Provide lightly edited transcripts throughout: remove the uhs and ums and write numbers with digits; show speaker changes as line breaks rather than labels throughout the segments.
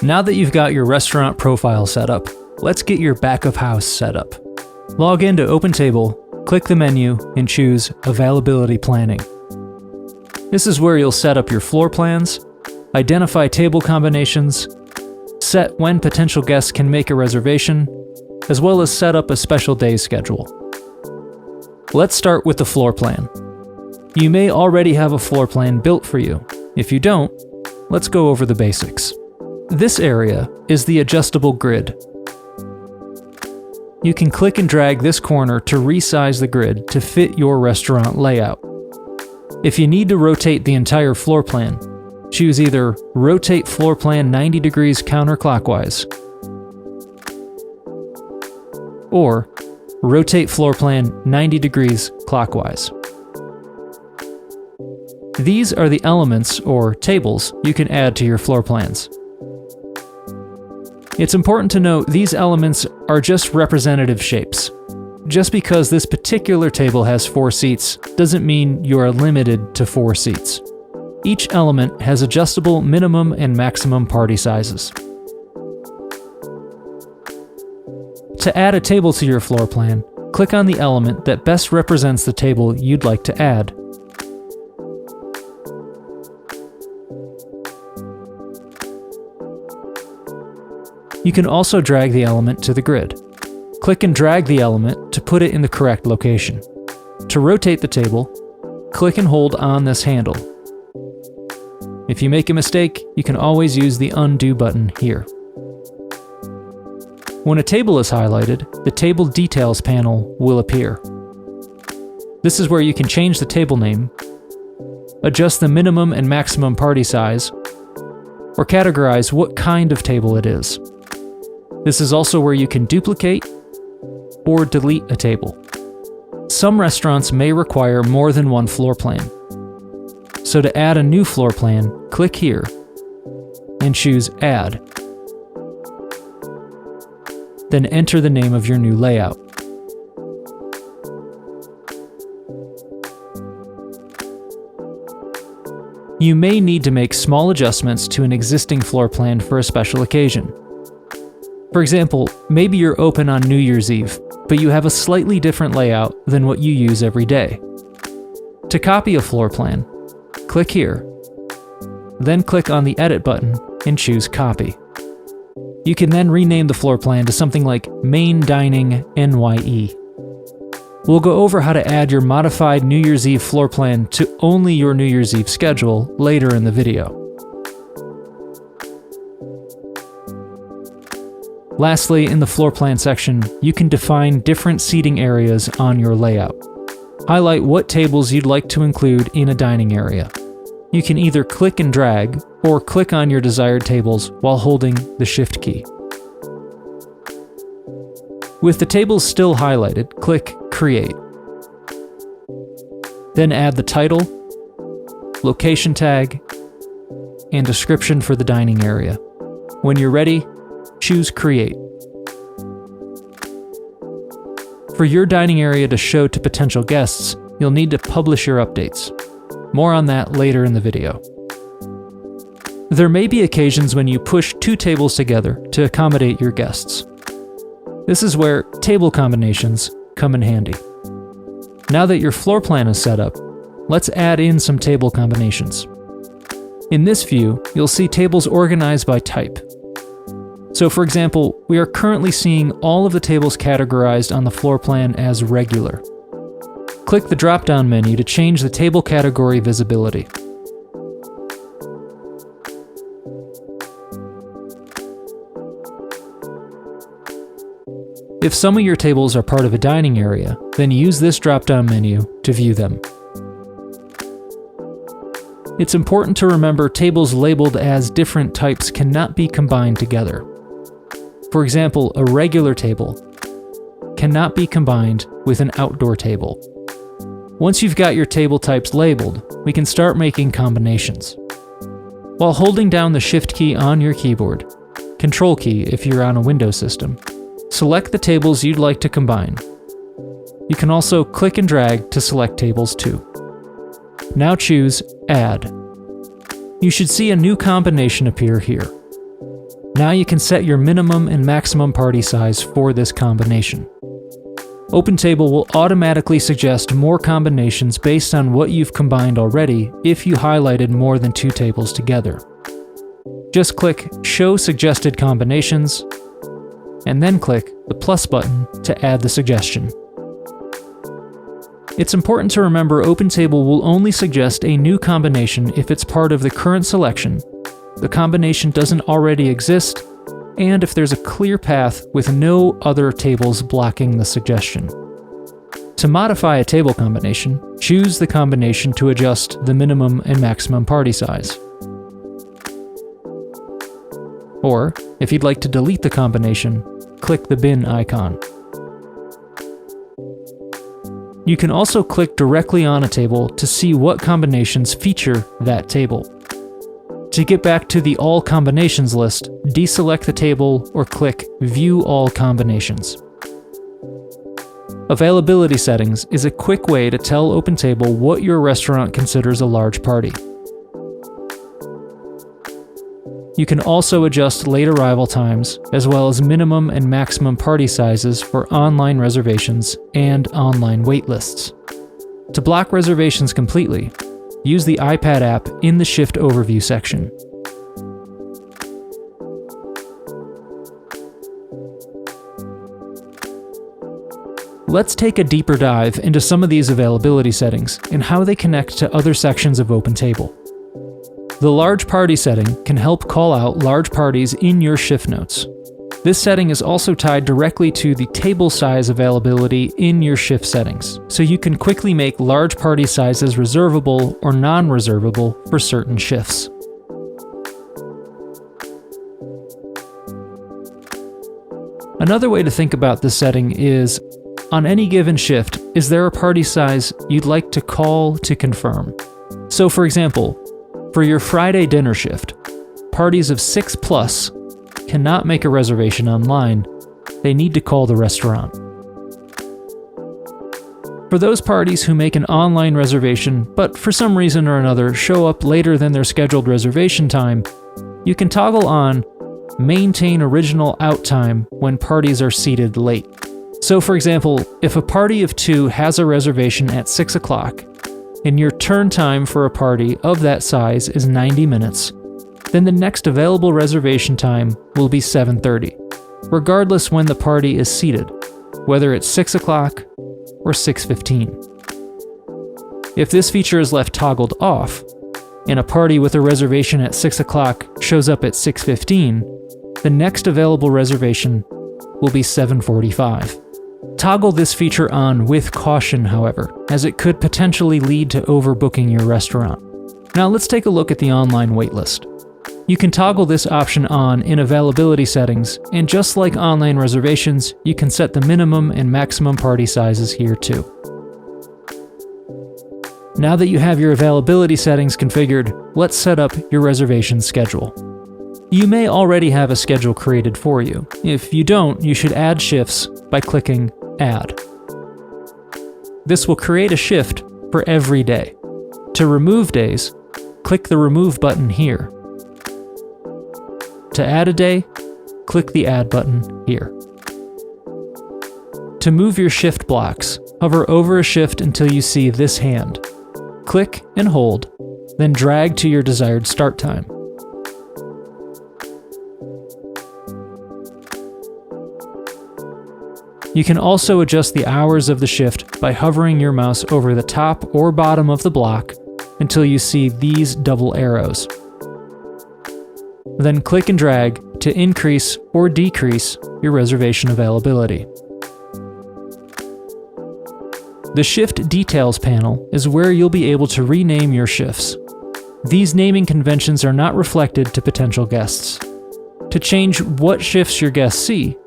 Now that you've got your restaurant profile set up, let's get your back of house set up. Log into OpenTable, click the menu, and choose Availability Planning. This is where you'll set up your floor plans, identify table combinations, set when potential guests can make a reservation, as well as set up a special day schedule. Let's start with the floor plan. You may already have a floor plan built for you. If you don't, let's go over the basics. This area is the adjustable grid. You can click and drag this corner to resize the grid to fit your restaurant layout. If you need to rotate the entire floor plan, choose either Rotate Floor Plan 90 degrees counterclockwise or Rotate Floor Plan 90 degrees clockwise. These are the elements or tables you can add to your floor plans. It's important to note these elements are just representative shapes. Just because this particular table has 4 seats doesn't mean you are limited to 4 seats. Each element has adjustable minimum and maximum party sizes. To add a table to your floor plan, click on the element that best represents the table you'd like to add. You can also drag the element to the grid. Click and drag the element to put it in the correct location. To rotate the table, click and hold on this handle. If you make a mistake, you can always use the undo button here. When a table is highlighted, the Table Details panel will appear. This is where you can change the table name, adjust the minimum and maximum party size, or categorize what kind of table it is. This is also where you can duplicate or delete a table. Some restaurants may require more than one floor plan. So to add a new floor plan, click here and choose Add. Then enter the name of your new layout. You may need to make small adjustments to an existing floor plan for a special occasion. For example, maybe you're open on New Year's Eve, but you have a slightly different layout than what you use every day. To copy a floor plan, click here, then click on the Edit button and choose Copy. You can then rename the floor plan to something like Main Dining NYE. We'll go over how to add your modified New Year's Eve floor plan to only your New Year's Eve schedule later in the video. Lastly, in the floor plan section, you can define different seating areas on your layout. Highlight what tables you'd like to include in a dining area. You can either click and drag, or click on your desired tables while holding the Shift key. With the tables still highlighted, click Create. Then add the title, location tag, and description for the dining area. When you're ready, choose Create. For your dining area to show to potential guests, you'll need to publish your updates. More on that later in the video. There may be occasions when you push 2 tables together to accommodate your guests. This is where table combinations come in handy. Now that your floor plan is set up, let's add in some table combinations. In this view, you'll see tables organized by type. So for example, we are currently seeing all of the tables categorized on the floor plan as regular. Click the drop-down menu to change the table category visibility. If some of your tables are part of a dining area, then use this drop-down menu to view them. It's important to remember tables labeled as different types cannot be combined together. For example, a regular table cannot be combined with an outdoor table. Once you've got your table types labeled, we can start making combinations. While holding down the Shift key on your keyboard, Control key if you're on a Windows system, select the tables you'd like to combine. You can also click and drag to select tables too. Now choose Add. You should see a new combination appear here. Now you can set your minimum and maximum party size for this combination. OpenTable will automatically suggest more combinations based on what you've combined already if you highlighted more than 2 tables together. Just click Show Suggested Combinations, and then click the plus button to add the suggestion. It's important to remember OpenTable will only suggest a new combination if it's part of the current selection, the combination doesn't already exist, and if there's a clear path with no other tables blocking the suggestion. To modify a table combination, choose the combination to adjust the minimum and maximum party size. Or, if you'd like to delete the combination, click the bin icon. You can also click directly on a table to see what combinations feature that table. To get back to the All Combinations list, deselect the table or click View All Combinations. Availability settings is a quick way to tell OpenTable what your restaurant considers a large party. You can also adjust late arrival times, as well as minimum and maximum party sizes for online reservations and online waitlists. To block reservations completely, use the iPad app in the Shift Overview section. Let's take a deeper dive into some of these availability settings and how they connect to other sections of OpenTable. The large party setting can help call out large parties in your shift notes. This setting is also tied directly to the table size availability in your shift settings, so you can quickly make large party sizes reservable or non-reservable for certain shifts. Another way to think about this setting is, on any given shift, is there a party size you'd like to call to confirm? So for example, for your Friday dinner shift, parties of 6+ cannot make a reservation online, they need to call the restaurant. For those parties who make an online reservation, but for some reason or another show up later than their scheduled reservation time, you can toggle on Maintain Original Out Time when parties are seated late. So for example, if a party of 2 has a reservation at 6 o'clock, and your turn time for a party of that size is 90 minutes, then the next available reservation time will be 7:30, regardless when the party is seated, whether it's 6 o'clock or 6:15. If this feature is left toggled off, and a party with a reservation at 6 o'clock shows up at 6:15, the next available reservation will be 7:45. Toggle this feature on with caution, however, as it could potentially lead to overbooking your restaurant. Now let's take a look at the online waitlist. You can toggle this option on in availability settings, and just like online reservations, you can set the minimum and maximum party sizes here too. Now that you have your availability settings configured, let's set up your reservation schedule. You may already have a schedule created for you. If you don't, you should add shifts by clicking Add. This will create a shift for every day. To remove days, click the Remove button here. To add a day, click the Add button here. To move your shift blocks, hover over a shift until you see this hand. Click and hold, then drag to your desired start time. You can also adjust the hours of the shift by hovering your mouse over the top or bottom of the block until you see these double arrows. Then click and drag to increase or decrease your reservation availability. The Shift Details panel is where you'll be able to rename your shifts. These naming conventions are not reflected to potential guests. To change what shifts your guests see,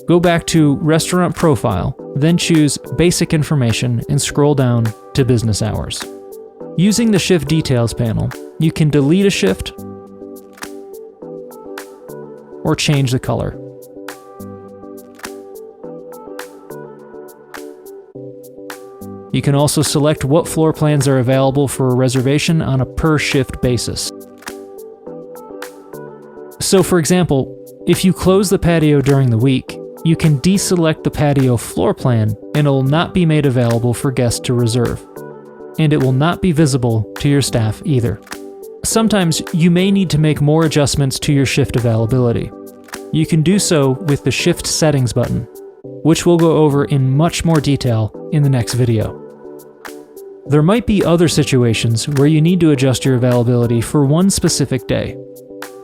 go back to Restaurant Profile, then choose Basic Information and scroll down to Business Hours. Using the Shift Details panel, you can delete a shift or change the color. You can also select what floor plans are available for a reservation on a per shift basis. So for example, if you close the patio during the week, you can deselect the patio floor plan and it will not be made available for guests to reserve. And it will not be visible to your staff either. Sometimes you may need to make more adjustments to your shift availability. You can do so with the Shift Settings button, which we'll go over in much more detail in the next video. There might be other situations where you need to adjust your availability for one specific day,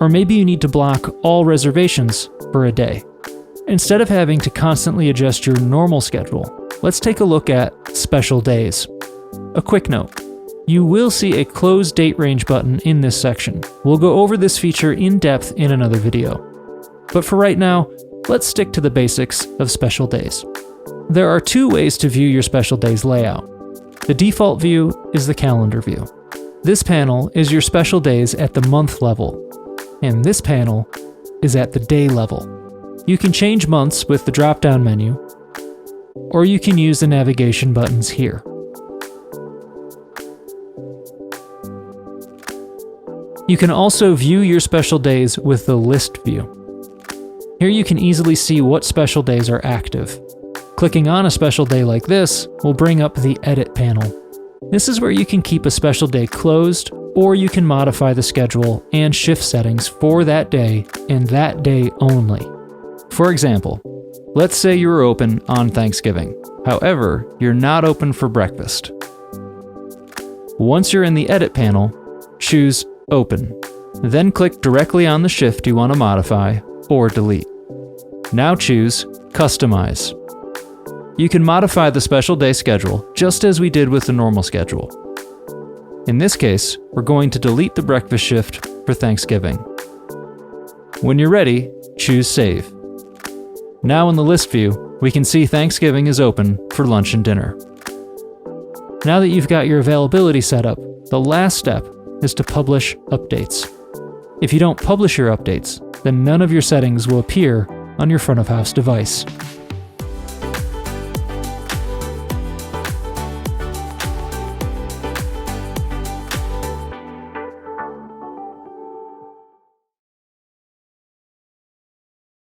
or maybe you need to block all reservations for a day. Instead of having to constantly adjust your normal schedule, let's take a look at special days. A quick note. You will see a close date range button in this section. We'll go over this feature in depth in another video. But for right now, let's stick to the basics of special days. There are two ways to view your special days layout. The default view is the calendar view. This panel is your special days at the month level, and this panel is at the day level. You can change months with the drop-down menu, or you can use the navigation buttons here. You can also view your special days with the list view. Here you can easily see what special days are active. Clicking on a special day like this will bring up the Edit panel. This is where you can keep a special day closed, or you can modify the schedule and shift settings for that day and that day only. For example, let's say you were open on Thanksgiving. However, you're not open for breakfast. Once you're in the Edit panel, choose Open. Then click directly on the shift you want to modify or delete. Now choose Customize. You can modify the special day schedule just as we did with the normal schedule. In this case, we're going to delete the breakfast shift for Thanksgiving. When you're ready, choose Save. Now in the list view, we can see Thanksgiving is open for lunch and dinner. Now that you've got your availability set up, the last step is to publish updates. If you don't publish your updates, then none of your settings will appear on your front of house device.